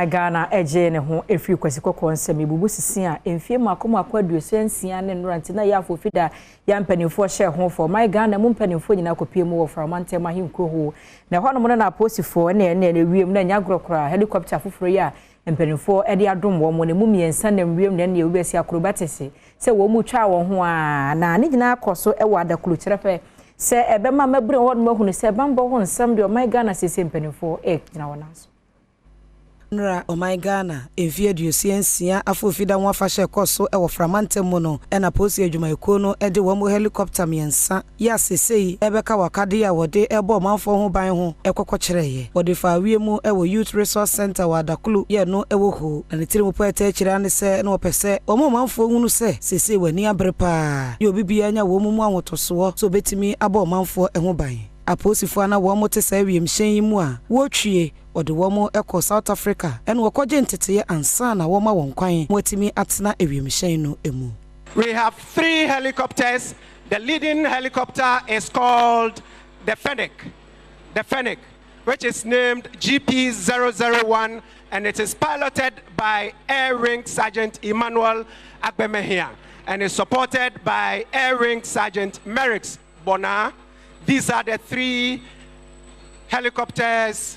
Ghana eje ne ho efiri kwasikoko nsem ibubu sisi a emfie makomo akwadue sensia ne nranti na ya afofida ya mpanimfo hye ho for my Ghana mu mpanimfo nyina kopie mu wo framantem ahinkro ho na ho no mo na posifo ne wiem na nyagorokora helicopter foforo ya mpanimfo ede adom wo mo ne mu miensa na wiem ne obesi akrobatese se wo mu twa wo ho a na ne nyina akoso e wa adakulu kyerefɛ se ebema mabure ho no mahunu se bambo ho nsam de my Ghana sese mpanimfo gyina wonanso Nra my Ghana evie duosiensia afofida ho afahye koso e wo framantem mu no e na posi adwumayeko no e de wo helicopter miensa ya sesei ebeka wakade ya wode ebo manfo ho ban ho e kokokyereye wode fa awie mu e wo youth resource center wa dakulu ye no e wo ho na tiri mu poeta kyira ne se na opese omo manfo hunu se sesei wani abrepa ye obibia nya wo mu anwotoso so betimi abo manfo e ho ban aposifo na wo mote sa wiem hyen mu a wo twie ode wo mo eko South Africa en wo koje ntete ansa na wo ma won kwan motimi atena ewiem hyen no emu. We have 3 helicopters. The leading helicopter is called the Fennec, which is named GP001 and it is piloted by Air Wing Sergeant Emmanuel Agbemehia and is supported by Air Wing Sergeant Merix Bona. These are the 3 helicopters,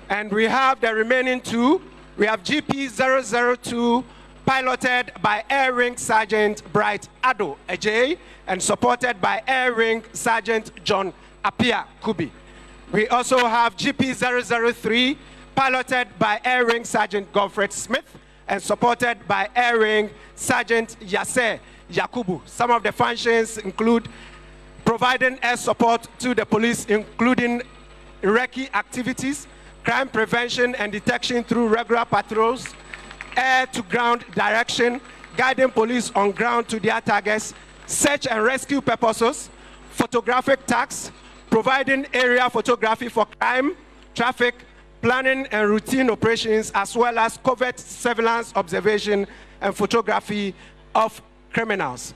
and we have the remaining 2. We have GP002, piloted by Air Wing Sergeant Bright Ado Ejay, and supported by Air Wing Sergeant John Apia Kubi. We also have GP003, piloted by Air Wing Sergeant Godfred Smith, and supported by Air Wing Sergeant Yase Yakubu. Some of the functions include providing air support to the police, including recce activities, crime prevention and detection through regular patrols, air-to-ground direction, guiding police on ground to their targets, search and rescue purposes, photographic tags, providing area photography for crime, traffic, planning and routine operations, as well as covert surveillance, observation, and photography of criminals.